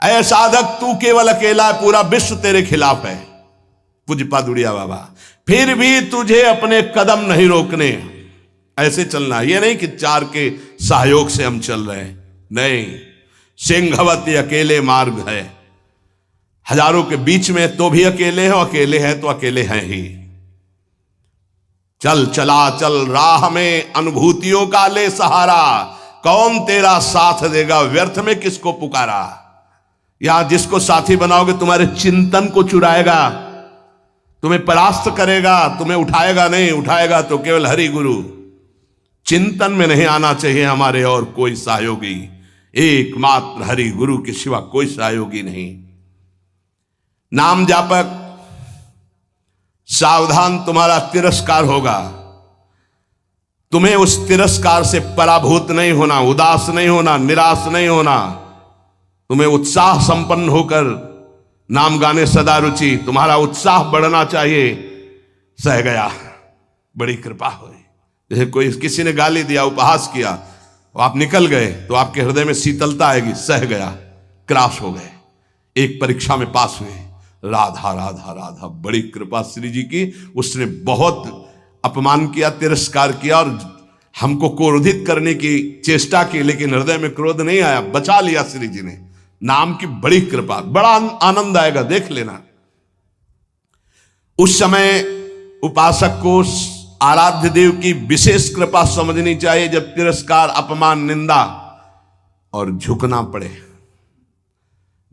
ऐ साधक तू केवल अकेला है, पूरा विश्व तेरे खिलाफ है। पूज्यपाद उड़िया बाबा, फिर भी तुझे अपने कदम नहीं रोकने, ऐसे चलना। ये नहीं कि चार के सहयोग से हम चल रहे हैं, नहीं। सिंहवती अकेले मार्ग है, हजारों के बीच में तो भी अकेले हो, अकेले हैं तो अकेले हैं ही। चल चला चल राह में अनुभूतियों का ले सहारा, कौन तेरा साथ देगा, व्यर्थ में किसको पुकारा। यहां जिसको साथी बनाओगे तुम्हारे चिंतन को चुराएगा, तुम्हें परास्त करेगा, तुम्हें उठाएगा नहीं, उठाएगा तो केवल हरि गुरु। चिंतन में नहीं आना चाहिए हमारे और कोई सहयोगी, एकमात्र हरि गुरु के सिवा कोई सहयोगी नहीं। नाम जापक सावधान, तुम्हारा तिरस्कार होगा। तुम्हें उस तिरस्कार से पराभूत नहीं होना, उदास नहीं होना, निराश नहीं होना। तुम्हें उत्साह संपन्न होकर नाम गाने सदा रुचि, तुम्हारा उत्साह बढ़ना चाहिए। सह गया, बड़ी कृपा हुई। जैसे कोई किसी ने गाली दिया, उपहास किया, तो आप निकल गए तो आपके हृदय में शीतलता आएगी। सह गया, क्रॉस हो गए, एक परीक्षा में पास हुए। राधा राधा राधा, बड़ी कृपा श्री जी की। उसने बहुत अपमान किया, तिरस्कार किया और हमको क्रोधित करने की चेष्टा की, लेकिन हृदय में क्रोध नहीं आया, बचा लिया श्री जी ने। नाम की बड़ी कृपा, बड़ा आनंद आएगा, देख लेना। उस समय उपासक को आराध्य देव की विशेष कृपा समझनी चाहिए, जब तिरस्कार, अपमान, निंदा और झुकना पड़े।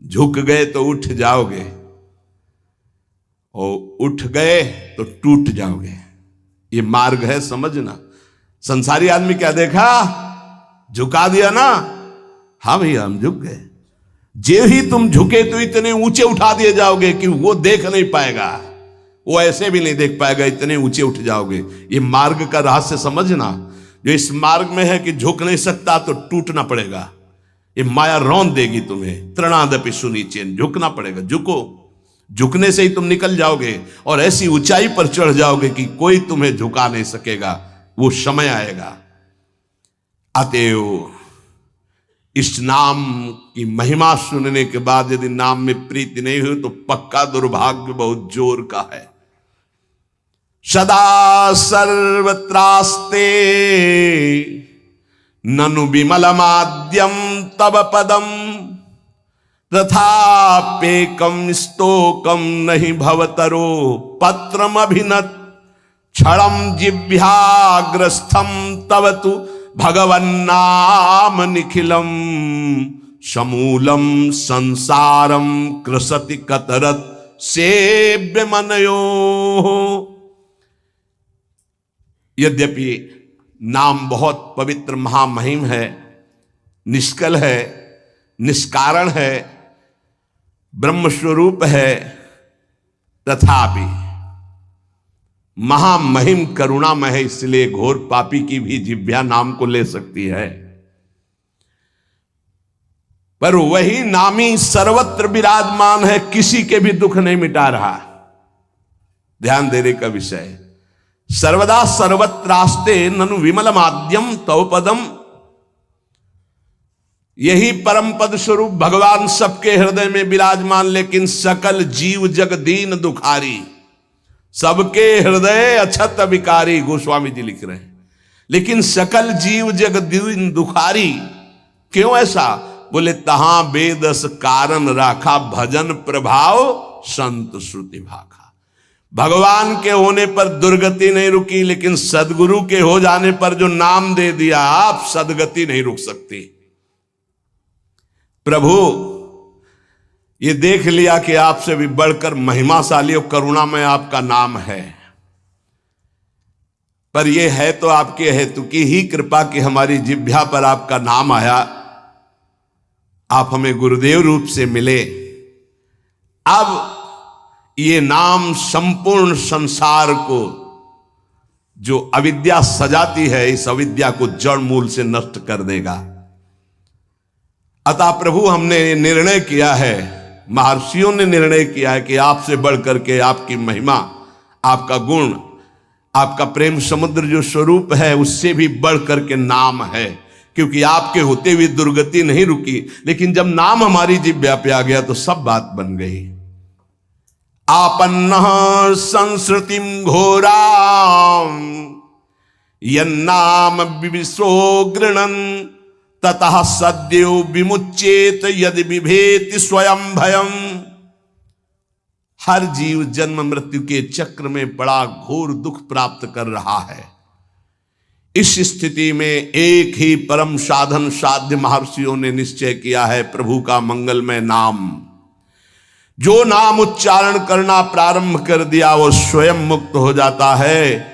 झुक गए तो उठ जाओगे, और उठ गए तो टूट जाओगे। ये मार्ग है, समझना। संसारी आदमी क्या देखा, झुका दिया ना, हाँ भैया हम झुक गए। जे ही तुम झुके तो इतने ऊंचे उठा दिए जाओगे कि वो देख नहीं पाएगा, वो ऐसे भी नहीं देख पाएगा, इतने ऊंचे उठ जाओगे। ये मार्ग का रहस्य समझना। जो इस मार्ग में है कि झुक नहीं सकता तो टूटना पड़ेगा, ये माया रौंद देगी तुम्हें। तृणादपि सुनीचेन, झुकना पड़ेगा। झुको, झुकने से ही तुम निकल जाओगे और ऐसी ऊंचाई पर चढ़ जाओगे कि कोई तुम्हें झुका नहीं सकेगा। वो समय आएगा। अतएव इस नाम की महिमा सुनने के बाद यदि नाम में प्रीति नहीं हुई तो पक्का दुर्भाग्य बहुत जोर का है। सदा सर्वत्रास्ते ननु विमलमाद्यम तव पदम, तथापेकम स्तोकम नहीं भवतरो पत्रम अभिनत, क्षणम जिह्वाग्रस्थम तव तु भगवन्नाम निखिलम, समूलम संसारम कृसति कतरत सेव्य मनयो। यद्यपि नाम बहुत पवित्र महामहिम है, निष्कल है, निष्कारण है, ब्रह्म स्वरूप है, तथापि महामहिम करुणामय है, इसलिए घोर पापी की भी जिह्वा नाम को ले सकती है। पर वही नामी सर्वत्र विराजमान है, किसी के भी दुख नहीं मिटा रहा। ध्यान देने का विषय। सर्वदा सर्वत्रास्ते ननु विमलमाद्यम तव पदम, यही परम पद स्वरूप भगवान सबके हृदय में विराजमान, लेकिन सकल जीव जग दीन दुखारी, सबके हृदय अछत विकारी, गोस्वामी जी लिख रहे हैं। लेकिन सकल जीव जग दीन दुखारी, क्यों ऐसा? बोले तहां बेदस कारण राखा, भजन प्रभाव संत श्रुति भाखा। भगवान के होने पर दुर्गति नहीं रुकी, लेकिन सदगुरु के हो जाने पर जो नाम दे दिया आप, सदगति नहीं रुक सकती। प्रभु ये देख लिया कि आपसे भी बढ़कर महिमाशाली और करुणामय आपका नाम है, पर यह है तो आपके हेतु की ही कृपा कि हमारी जिह्वा पर आपका नाम आया, आप हमें गुरुदेव रूप से मिले। अब ये नाम संपूर्ण संसार को जो अविद्या सजाती है, इस अविद्या को जड़ मूल से नष्ट कर देगा। अतः प्रभु हमने निर्णय किया है, महर्षियों ने निर्णय किया है कि आपसे बढ़कर के आपकी महिमा, आपका गुण, आपका प्रेम समुद्र जो स्वरूप है, उससे भी बढ़कर के नाम है। क्योंकि आपके होते हुए दुर्गति नहीं रुकी। लेकिन जब नाम हमारी जिह्वा पे आ गया तो सब बात बन गई। आपन्नः संस्कृतिम घोराम यन्नाम विविशो गृणन् ततः सद्यो विमुच्येत यदि बिभेति स्वयं भयम। हर जीव जन्म मृत्यु के चक्र में बड़ा घोर दुख प्राप्त कर रहा है। इस स्थिति में एक ही परम साधन साध्य महर्षियों ने निश्चय किया है, प्रभु का मंगलमय नाम। जो नाम उच्चारण करना प्रारंभ कर दिया वो स्वयं मुक्त हो जाता है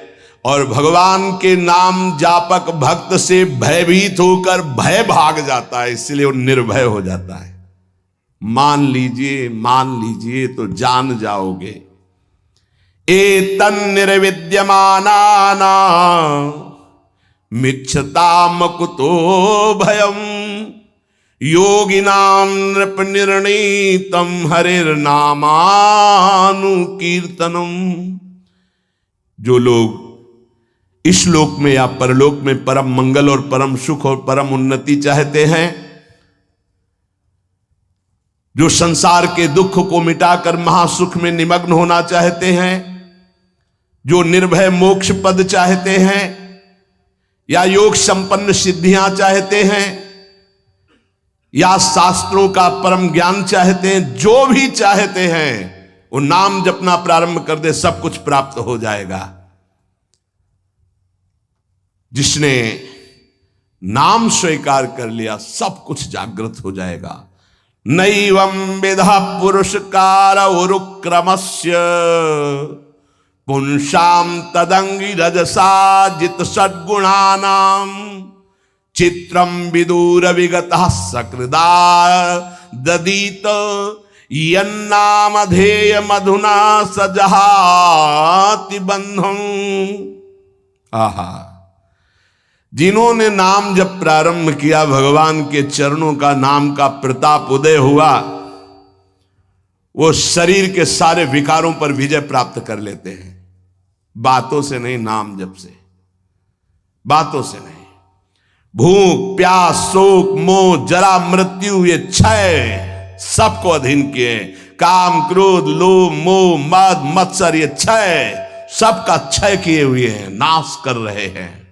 और भगवान के नाम जापक भक्त से भयभीत होकर भय भाग जाता है, इसलिए वो निर्भय हो जाता है। मान लीजिए तो जान जाओगे। एतन् निर्विद्यमानाना मिच्छताम कुतो भयम योगिनाम नृप निर्णीतम हरिर्नामानुकीर्तनम। जो लोग इस लोक में या परलोक में परम मंगल और परम सुख और परम उन्नति चाहते हैं, जो संसार के दुख को मिटाकर महासुख में निमग्न होना चाहते हैं, जो निर्भय मोक्ष पद चाहते हैं या योग संपन्न सिद्धियां चाहते हैं या शास्त्रों का परम ज्ञान चाहते हैं, जो भी चाहते हैं वो नाम जपना प्रारंभ कर दे, सब कुछ प्राप्त हो जाएगा। जिसने नाम स्वीकार कर लिया सब कुछ जागृत हो जाएगा। नैवं विधा पुरुषकार उरुक्रमस्य पुंसाम तदंगी रजसा जित सद्गुणानाम चित्रम विदूर विगतः सकृदा ददीत यन्नामधेय मधुना सजहाति बंधम। आहा, जिन्होंने नाम जब प्रारंभ किया, भगवान के चरणों का नाम का प्रताप उदय हुआ, वो शरीर के सारे विकारों पर विजय प्राप्त कर लेते हैं। बातों से नहीं, नाम जप से, बातों से नहीं। भूख प्यास शोक मोह जरा मृत्यु ये क्षय सबको अधीन किए। काम क्रोध लोभ मोह मद मत्सर ये क्षय सबका क्षय किए हुए हैं, नाश कर रहे हैं।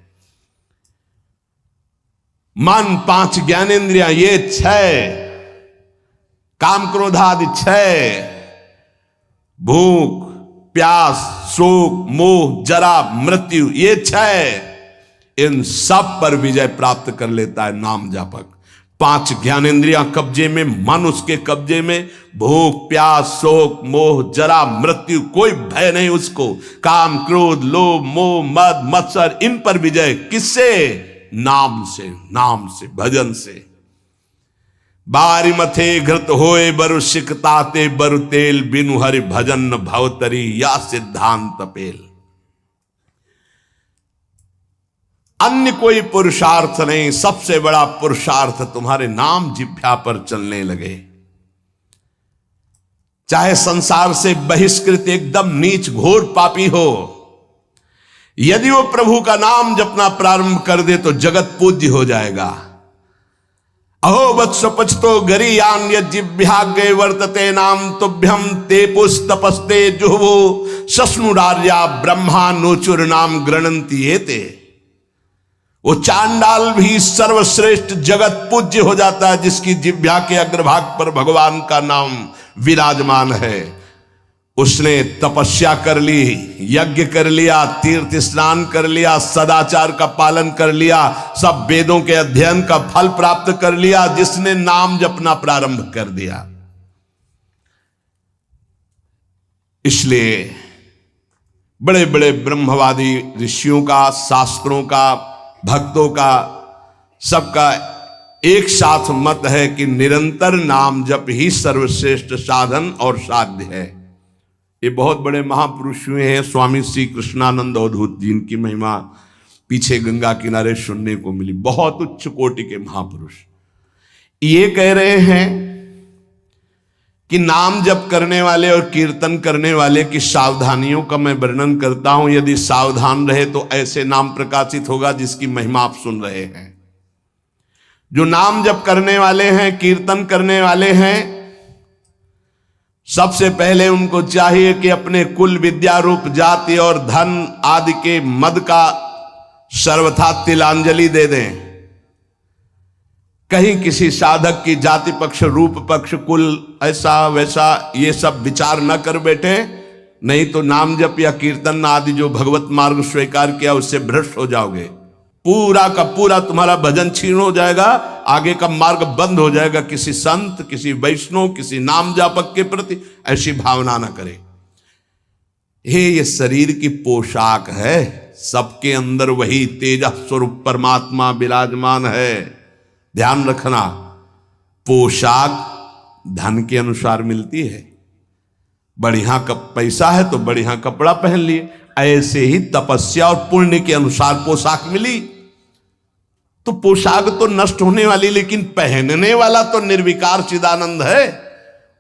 मन पांच ज्ञानेंद्रियां ये क्षय, काम क्रोधादि क्षय, भूख प्यास शोक मोह जरा मृत्यु ये क्षय, इन सब पर विजय प्राप्त कर लेता है नाम जापक। पांच ज्ञानेंद्रियां कब्जे में, मन उसके कब्जे में, भूख प्यास शोक मोह जरा मृत्यु कोई भय नहीं उसको। काम क्रोध लोभ मोह मद मत्सर इन पर विजय किससे? नाम से, नाम से, भजन से। बारी मथे घृत होए बरु सिकताते बरु तेल बिनु हरि भजन भवतरी या सिद्धांत पेल। अन्य कोई पुरुषार्थ नहीं, सबसे बड़ा पुरुषार्थ तुम्हारे नाम जिह्वा पर चलने लगे। चाहे संसार से बहिष्कृत एकदम नीच घोर पापी हो, यदि वो प्रभु का नाम जपना प्रारंभ कर दे तो जगत पूज्य हो जाएगा। अहो वत्स पचतो गरियान्य जिह्वाग्रे वर्तते नाम तुभ्यम ते पुस्तपस्ते जुहवो सस्नुरार्या ब्रह्मा नोचुर नाम गृणंति एते। वो चांडाल भी सर्वश्रेष्ठ जगत पूज्य हो जाता है जिसकी जिह्वा के अग्रभाग पर भगवान का नाम विराजमान है। उसने तपस्या कर ली, यज्ञ कर लिया, तीर्थ स्नान कर लिया, सदाचार का पालन कर लिया, सब वेदों के अध्ययन का फल प्राप्त कर लिया, जिसने नाम जपना प्रारंभ कर दिया। इसलिए बड़े बड़े ब्रह्मवादी ऋषियों का, शास्त्रों का, भक्तों का, सबका एक साथ मत है कि निरंतर नाम जप ही सर्वश्रेष्ठ साधन और साध्य है। ये बहुत बड़े महापुरुष हुए हैं, स्वामी श्री कृष्णानंद अवधूत जी, इनकी महिमा पीछे गंगा किनारे सुनने को मिली। बहुत उच्च कोटि के महापुरुष ये कह रहे हैं कि नाम जप करने वाले और कीर्तन करने वाले की सावधानियों का मैं वर्णन करता हूं। यदि सावधान रहे तो ऐसे नाम प्रकाशित होगा जिसकी महिमा आप सुन रहे हैं। जो नाम जप करने वाले हैं, कीर्तन करने वाले हैं, सबसे पहले उनको चाहिए कि अपने कुल, विद्या रूप, जाति और धन आदि के मद का सर्वथा तिलांजलि दे दें। कहीं किसी साधक की जाति पक्ष, रूप पक्ष, कुल, ऐसा वैसा ये सब विचार न कर बैठे, नहीं तो नाम जप या कीर्तन आदि जो भगवत मार्ग स्वीकार किया उससे भ्रष्ट हो जाओगे। पूरा का पूरा तुम्हारा भजन छीन हो जाएगा, आगे का मार्ग बंद हो जाएगा। किसी संत, किसी वैष्णव, किसी नाम जापक के प्रति ऐसी भावना ना करे। ये शरीर की पोशाक है, सबके अंदर वही तेज स्वरूप परमात्मा विराजमान है। ध्यान रखना, पोशाक धन के अनुसार मिलती है। बढ़िया पैसा है तो बढ़िया कपड़ा पहन लिए, ऐसे ही तपस्या और पुण्य के अनुसार पोशाक मिली। तो पोशाक तो नष्ट होने वाली, लेकिन पहनने वाला तो निर्विकार चिदानंद है।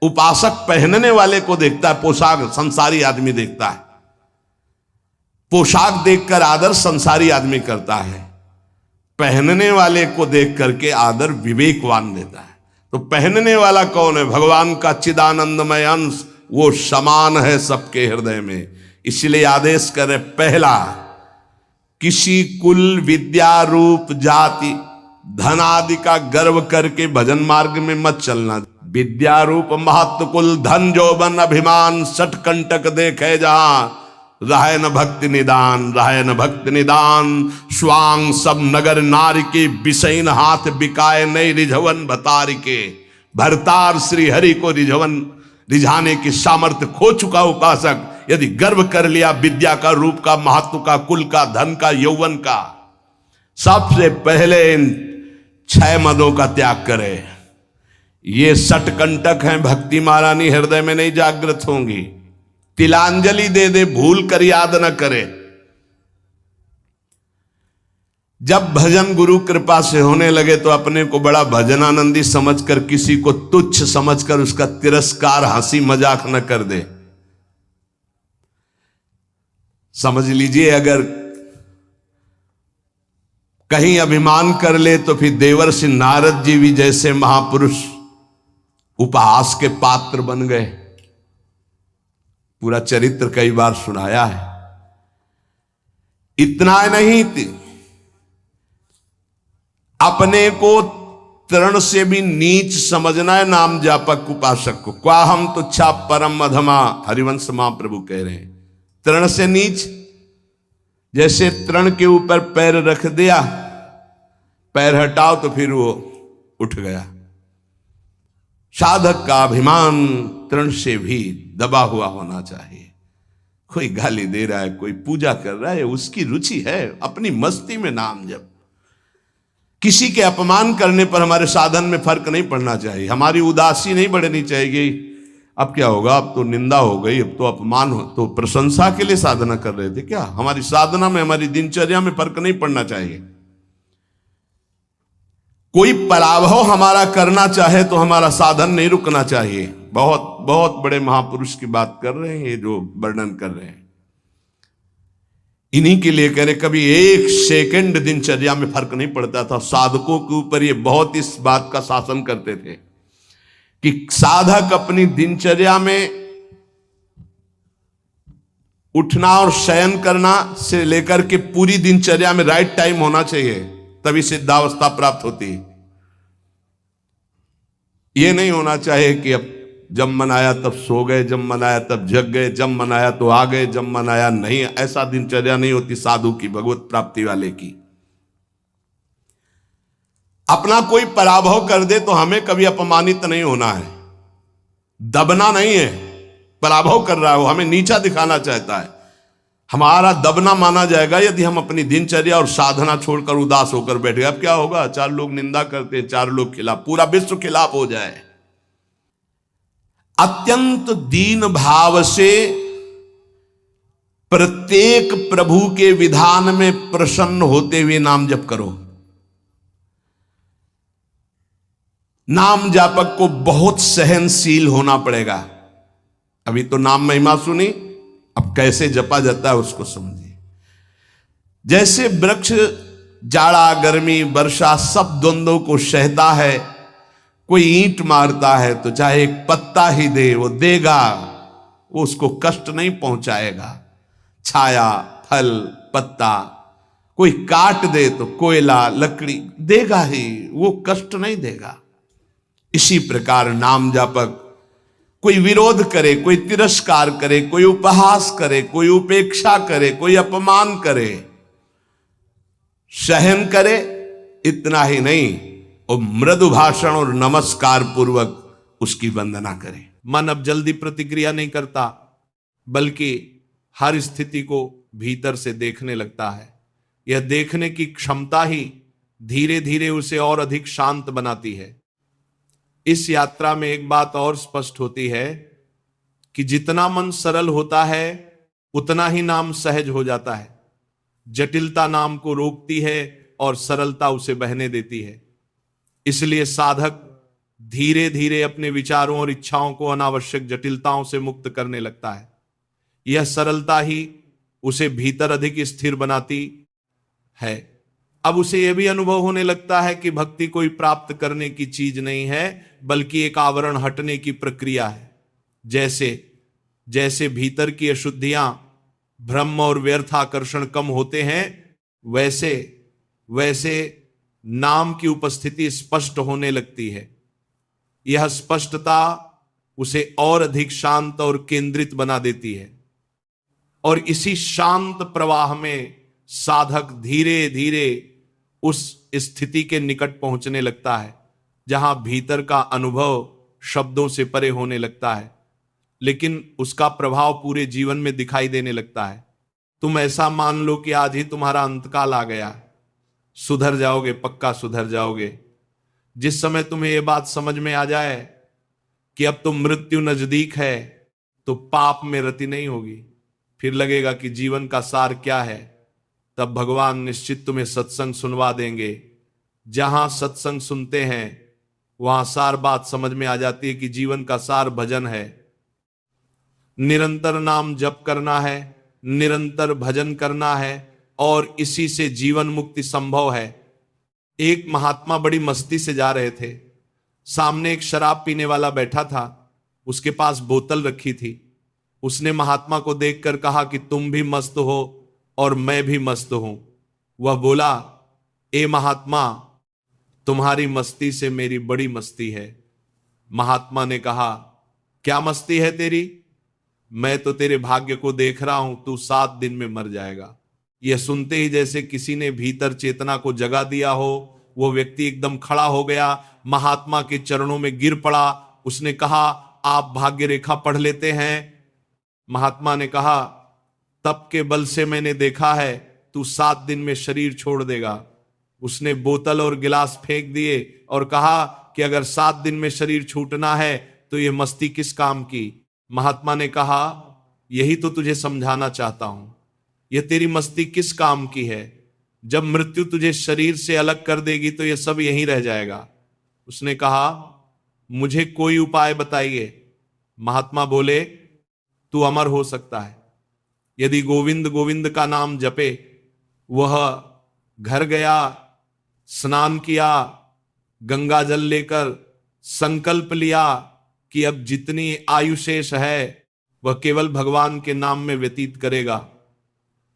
उपासक पहनने वाले को देखता है, पोशाक संसारी आदमी देखता है। पोशाक देखकर आदर संसारी आदमी करता है, पहनने वाले को देख करके आदर विवेकवान देता है। तो पहनने वाला कौन है? भगवान का चिदानंदमय अंश, वो समान है सबके हृदय में। इसलिए आदेश करे, पहला, किसी कुल, विद्या रूप, जाति, धन आदि का गर्व करके भजन मार्ग में मत चलना। विद्या रूप, महत्व, कुल, धन, जौबन, अभिमान, सठ कंटक देखे जहां, रहे न भक्ति निदान, रहे न भक्ति निदान। स्वांग सब नगर नारी के, बिसैन हाथ बिकाए नहीं रिझवन भतारी के। भरतार श्री हरि को रिझाने की सामर्थ्य खो चुका उपासक यदि गर्व कर लिया विद्या का, रूप का, महत्व का, कुल का, धन का, यौवन का, सबसे पहले इन 6 मदों का त्याग करे। ये सठ कंटक हैं, भक्ति महारानी हृदय में नहीं जागृत होंगी। तिलांजलि दे दे, भूल कर याद न करे। जब भजन गुरु कृपा से होने लगे तो अपने को बड़ा भजनानंदी समझकर, किसी को तुच्छ समझकर उसका तिरस्कार, हंसी मजाक न कर दे। समझ लीजिए, अगर कहीं अभिमान कर ले तो फिर देवर्षि नारद जी भी जैसे महापुरुष उपहास के पात्र बन गए। पूरा चरित्र कई बार सुनाया है। इतना नहीं, अपने को तृण से भी नीच समझना है नाम जापक उपासक को। क्वा हम तुच्छा परम अधमा, हरिवंश महाप्रभु कह रहे हैं। तृण से नीच, जैसे तृण के ऊपर पैर रख दिया, पैर हटाओ तो फिर वो उठ गया। साधक का अभिमान तृण से भी दबा हुआ होना चाहिए। कोई गाली दे रहा है, कोई पूजा कर रहा है, उसकी रुचि है, अपनी मस्ती में नाम जप। किसी के अपमान करने पर हमारे साधन में फर्क नहीं पड़ना चाहिए। हमारी उदासी नहीं बढ़नी चाहिए। अब क्या होगा, अब तो निंदा हो गई, अब तो अपमान हो, तो प्रशंसा के लिए साधना कर रहे थे क्या? हमारी साधना में, हमारी दिनचर्या में फर्क नहीं पड़ना चाहिए। कोई पराभव हमारा करना चाहे तो हमारा साधन नहीं रुकना चाहिए। बहुत बहुत बड़े महापुरुष की बात कर रहे हैं ये जो वर्णन कर रहे हैं। इन्हीं के लिए कह रहे, कभी 1 सेकंड दिनचर्या में फर्क नहीं पड़ता था। साधकों के ऊपर ये बहुत इस बात का शासन करते थे कि साधक अपनी दिनचर्या में उठना और शयन करना से लेकर के पूरी दिनचर्या में राइट टाइम होना चाहिए, तभी सिद्धावस्था प्राप्त होती है। ये नहीं होना चाहिए कि अब जब मन आया तब सो गए, जब मन आया तब जग गए, जब मन आया तो आ गए, जब मन आया नहीं। ऐसा दिनचर्या नहीं होती साधु की, भगवत प्राप्ति वाले की। अपना कोई पराभव कर दे तो हमें कभी अपमानित नहीं होना है, दबना नहीं है। पराभव कर रहा है वो, हमें नीचा दिखाना चाहता है, हमारा दबना माना जाएगा यदि हम अपनी दिनचर्या और साधना छोड़कर उदास होकर बैठ गए। अब क्या होगा, 4 लोग निंदा करते हैं, 4 लोग खिलाफ, पूरा विश्व खिलाफ हो जाए। अत्यंत दीन भाव से प्रत्येक प्रभु के विधान में प्रसन्न होते हुए नाम जप करो। नाम जापक को बहुत सहनशील होना पड़ेगा। अभी तो नाम महिमा सुनी, अब कैसे जपा जाता है उसको समझिए। जैसे वृक्ष जाड़ा गर्मी वर्षा सब द्वंद्वों को सहता है। कोई ईंट मारता है तो चाहे एक पत्ता ही दे, वो देगा, वो उसको कष्ट नहीं पहुंचाएगा। छाया, फल, पत्ता, कोई काट दे तो कोयला लकड़ी देगा ही, वो कष्ट नहीं देगा। इसी प्रकार नाम जापक कोई विरोध करे, कोई तिरस्कार करे, कोई उपहास करे, कोई उपेक्षा करे, कोई अपमान करे, सहन करे, इतना ही नहीं, और मृदु भाषण और नमस्कार पूर्वक उसकी वंदना करे। मन अब जल्दी प्रतिक्रिया नहीं करता, बल्कि हर स्थिति को भीतर से देखने लगता है। यह देखने की क्षमता ही धीरे धीरे उसे और अधिक शांत बनाती है। इस यात्रा में एक बात और स्पष्ट होती है कि जितना मन सरल होता है उतना ही नाम सहज हो जाता है। जटिलता नाम को रोकती है और सरलता उसे बहने देती है। इसलिए साधक धीरे धीरे अपने विचारों और इच्छाओं को अनावश्यक जटिलताओं से मुक्त करने लगता है। यह सरलता ही उसे भीतर अधिक स्थिर बनाती है। अब उसे यह भी अनुभव होने लगता है कि भक्ति कोई प्राप्त करने की चीज नहीं है, बल्कि एक आवरण हटने की प्रक्रिया है। जैसे जैसे भीतर की अशुद्धियां, भ्रम और व्यर्थ आकर्षण कम होते हैं, वैसे वैसे नाम की उपस्थिति स्पष्ट होने लगती है। यह स्पष्टता उसे और अधिक शांत और केंद्रित बना देती है। और इसी शांत प्रवाह में साधक धीरे धीरे उस स्थिति के निकट पहुंचने लगता है जहां भीतर का अनुभव शब्दों से परे होने लगता है, लेकिन उसका प्रभाव पूरे जीवन में दिखाई देने लगता है। तुम ऐसा मान लो कि आज ही तुम्हारा अंतकाल आ गया, सुधर जाओगे, पक्का सुधर जाओगे। जिस समय तुम्हें यह बात समझ में आ जाए कि अब तो मृत्यु नजदीक है, तो पाप में रति नहीं होगी, फिर लगेगा कि जीवन का सार क्या है। तब भगवान निश्चित तुम्हें सत्संग सुनवा देंगे। जहां सत्संग सुनते हैं वहां सार बात समझ में आ जाती है कि जीवन का सार भजन है। निरंतर नाम जप करना है, निरंतर भजन करना है, और इसी से जीवन मुक्ति संभव है। एक महात्मा बड़ी मस्ती से जा रहे थे। सामने एक शराब पीने वाला बैठा था, उसके पास बोतल रखी थी। उसने महात्मा को देखकर कहा कि तुम भी मस्त हो और मैं भी मस्त हूं। वह बोला, ए महात्मा, तुम्हारी मस्ती से मेरी बड़ी मस्ती है। महात्मा ने कहा, क्या मस्ती है तेरी? मैं तो तेरे भाग्य को देख रहा हूं, तू 7 दिन में मर जाएगा। यह सुनते ही जैसे किसी ने भीतर चेतना को जगा दिया हो, वो व्यक्ति एकदम खड़ा हो गया, महात्मा के चरणों में गिर पड़ा। उसने कहा, आप भाग्य रेखा पढ़ लेते हैं? महात्मा ने कहा, तप के बल से मैंने देखा है, तू 7 दिन में शरीर छोड़ देगा। उसने बोतल और गिलास फेंक दिए और कहा कि अगर 7 दिन में शरीर छूटना है तो यह मस्ती किस काम की? महात्मा ने कहा, यही तो तुझे समझाना चाहता हूं, यह तेरी मस्ती किस काम की है? जब मृत्यु तुझे शरीर से अलग कर देगी तो यह सब यहीं रह जाएगा। उसने कहा, मुझे कोई उपाय बताइए। महात्मा बोले, तू अमर हो सकता है यदि गोविंद गोविंद का नाम जपे। वह घर गया, स्नान किया, गंगा जल लेकर संकल्प लिया कि अब जितनी आयु शेष है वह केवल भगवान के नाम में व्यतीत करेगा।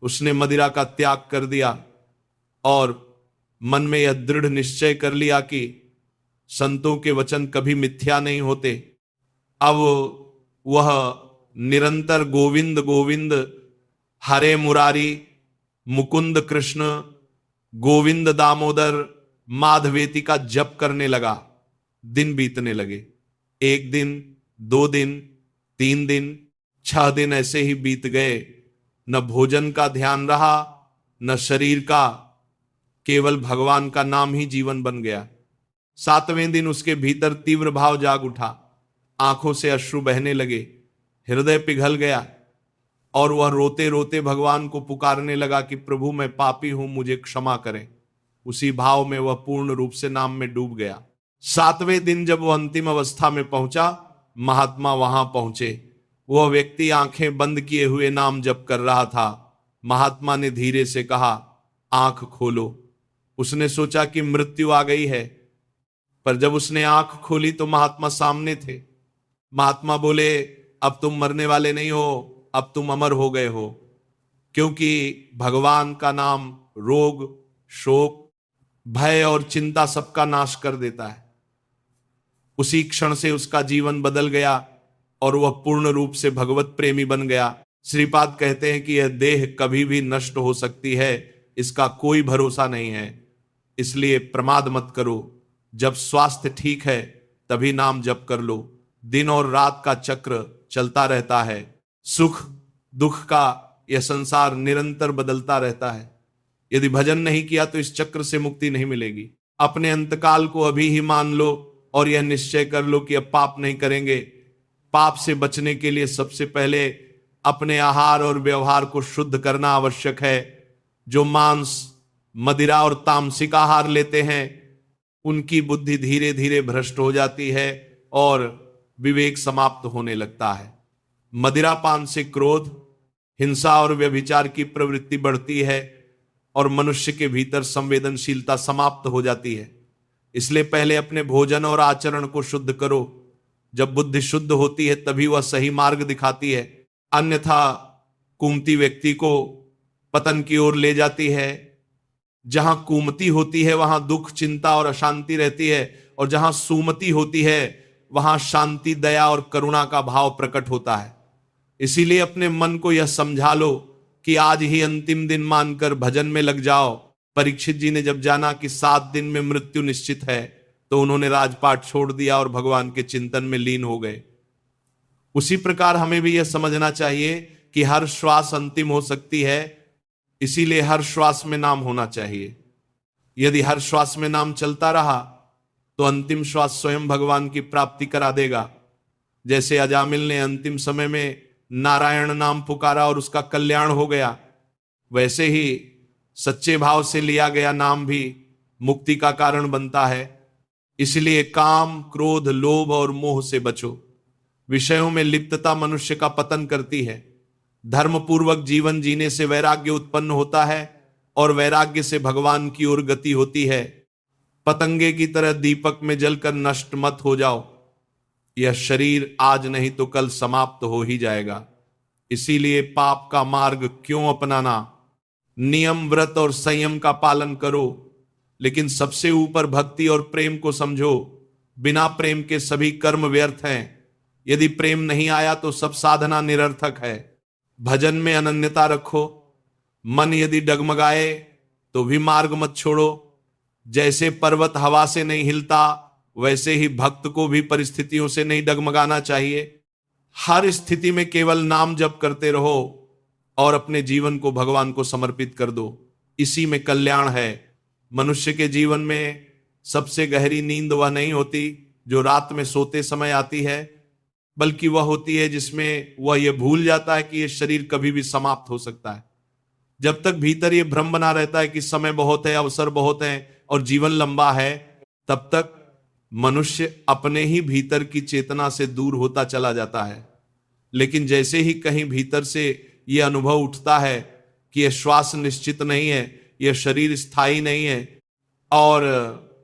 उसने मदिरा का त्याग कर दिया और मन में यह दृढ़ निश्चय कर लिया कि संतों के वचन कभी मिथ्या नहीं होते। अब वह निरंतर गोविंद गोविंद, हरे मुरारी, मुकुंद कृष्ण, गोविंद दामोदर, माधवेति का जप करने लगा। दिन बीतने लगे। 1 दिन, 2 दिन, 3 दिन, 6 दिन ऐसे ही बीत गए। न भोजन का ध्यान रहा, न शरीर का, केवल भगवान का नाम ही जीवन बन गया। 7वें दिन उसके भीतर तीव्र भाव जाग उठा, आंखों से अश्रु बहने लगे, हृदय पिघल गया और वह रोते रोते भगवान को पुकारने लगा कि प्रभु मैं पापी हूं, मुझे क्षमा करें। उसी भाव में वह पूर्ण रूप से नाम में डूब गया। 7वें दिन जब वह अंतिम अवस्था में पहुंचा, महात्मा वहां पहुंचे। वह व्यक्ति आंखें बंद किए हुए नाम जप कर रहा था। महात्मा ने धीरे से कहा, आंख खोलो। उसने सोचा कि मृत्यु आ गई है, पर जब उसने आंख खोली तो महात्मा सामने थे। महात्मा बोले, अब तुम मरने वाले नहीं हो, अब तुम अमर हो गए हो, क्योंकि भगवान का नाम रोग, शोक, भय और चिंता सबका नाश कर देता है। उसी क्षण से उसका जीवन बदल गया और वह पूर्ण रूप से भगवत प्रेमी बन गया। श्रीपाद कहते हैं कि यह देह कभी भी नष्ट हो सकती है, इसका कोई भरोसा नहीं है, इसलिए प्रमाद मत करो। जब स्वास्थ्य ठीक है तभी नाम जप कर लो। दिन और रात का चक्र चलता रहता है, सुख दुख का यह संसार निरंतर बदलता रहता है। यदि भजन नहीं किया तो इस चक्र से मुक्ति नहीं मिलेगी। अपने अंतकाल को अभी ही मान लो और यह निश्चय कर लो कि अब पाप नहीं करेंगे। पाप से बचने के लिए सबसे पहले अपने आहार और व्यवहार को शुद्ध करना आवश्यक है। जो मांस, मदिरा और तामसिक आहार लेते हैं उनकी बुद्धि धीरे धीरे भ्रष्ट हो जाती है और विवेक समाप्त होने लगता है। मदिरापान से क्रोध, हिंसा और व्यभिचार की प्रवृत्ति बढ़ती है और मनुष्य के भीतर संवेदनशीलता समाप्त हो जाती है। इसलिए पहले अपने भोजन और आचरण को शुद्ध करो। जब बुद्धि शुद्ध होती है तभी वह सही मार्ग दिखाती है, अन्यथा कुमति व्यक्ति को पतन की ओर ले जाती है। जहां कुमति होती है वहां दुख, चिंता और अशांति रहती है, और जहां सुमति होती है वहां शांति, दया और करुणा का भाव प्रकट होता है। इसीलिए अपने मन को यह समझा लो कि आज ही अंतिम दिन मानकर भजन में लग जाओ। परीक्षित जी ने जब जाना कि 7 दिन में मृत्यु निश्चित है तो उन्होंने राजपाट छोड़ दिया और भगवान के चिंतन में लीन हो गए। उसी प्रकार हमें भी यह समझना चाहिए कि हर श्वास अंतिम हो सकती है, इसीलिए हर श्वास में नाम होना चाहिए। यदि हर श्वास में नाम चलता रहा तो अंतिम श्वास स्वयं भगवान की प्राप्ति करा देगा। जैसे अजामिल ने अंतिम समय में नारायण नाम पुकारा और उसका कल्याण हो गया, वैसे ही सच्चे भाव से लिया गया नाम भी मुक्ति का कारण बनता है। इसलिए काम, क्रोध, लोभ और मोह से बचो। विषयों में लिप्तता मनुष्य का पतन करती है। धर्मपूर्वक जीवन जीने से वैराग्य उत्पन्न होता है और वैराग्य से भगवान की ओर गति होती है। पतंगे की तरह दीपक में जलकर नष्ट मत हो जाओ। यह शरीर आज नहीं तो कल समाप्त हो ही जाएगा। इसीलिए पाप का मार्ग क्यों अपनाना। नियम, व्रत और संयम का पालन करो, लेकिन सबसे ऊपर भक्ति और प्रेम को समझो। बिना प्रेम के सभी कर्म व्यर्थ हैं। यदि प्रेम नहीं आया तो सब साधना निरर्थक है। भजन में अनन्यता रखो। मन यदि डगमगाए तो भी मार्ग मत छोड़ो। जैसे पर्वत हवा से नहीं हिलता, वैसे ही भक्त को भी परिस्थितियों से नहीं डगमगाना चाहिए। हर स्थिति में केवल नाम जप करते रहो और अपने जीवन को भगवान को समर्पित कर दो। इसी में कल्याण है। मनुष्य के जीवन में सबसे गहरी नींद वह नहीं होती जो रात में सोते समय आती है, बल्कि वह होती है जिसमें वह यह भूल जाता है कि यह शरीर कभी भी समाप्त हो सकता है। जब तक भीतर यह भ्रम बना रहता है कि समय बहुत है, अवसर बहुत है और जीवन लंबा है, तब तक मनुष्य अपने ही भीतर की चेतना से दूर होता चला जाता है। लेकिन जैसे ही कहीं भीतर से यह अनुभव उठता है कि यह श्वास निश्चित नहीं है, यह शरीर स्थायी नहीं है और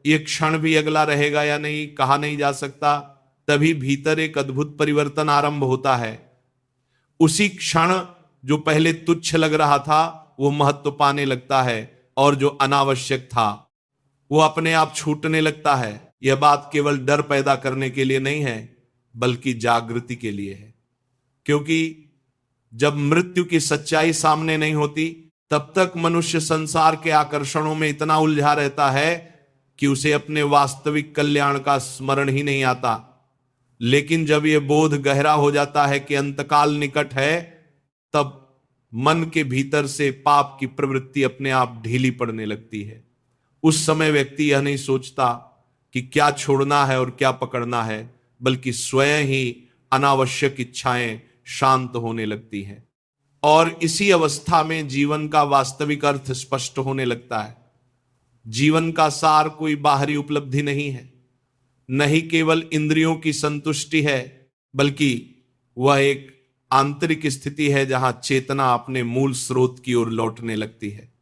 यह क्षण भी अगला रहेगा या नहीं कहा नहीं जा सकता, तभी भीतर एक अद्भुत परिवर्तन आरंभ होता है। उसी क्षण जो पहले तुच्छ लग रहा था वो महत्व पाने लगता है और जो अनावश्यक था वो अपने आप छूटने लगता है। यह बात केवल डर पैदा करने के लिए नहीं है, बल्कि जागृति के लिए है। क्योंकि जब मृत्यु की सच्चाई सामने नहीं होती तब तक मनुष्य संसार के आकर्षणों में इतना उलझा रहता है कि उसे अपने वास्तविक कल्याण का स्मरण ही नहीं आता। लेकिन जब यह बोध गहरा हो जाता है कि अंतकाल निकट है, तब मन के भीतर से पाप की प्रवृत्ति अपने आप ढीली पड़ने लगती है। उस समय व्यक्ति यह नहीं सोचता कि क्या छोड़ना है और क्या पकड़ना है, बल्कि स्वयं ही अनावश्यक इच्छाएं शांत होने लगती हैं। और इसी अवस्था में जीवन का वास्तविक अर्थ स्पष्ट होने लगता है। जीवन का सार कोई बाहरी उपलब्धि नहीं है, न ही केवल इंद्रियों की संतुष्टि है, बल्कि वह एक आंतरिक स्थिति है जहां चेतना अपने मूल स्रोत की ओर लौटने लगती है।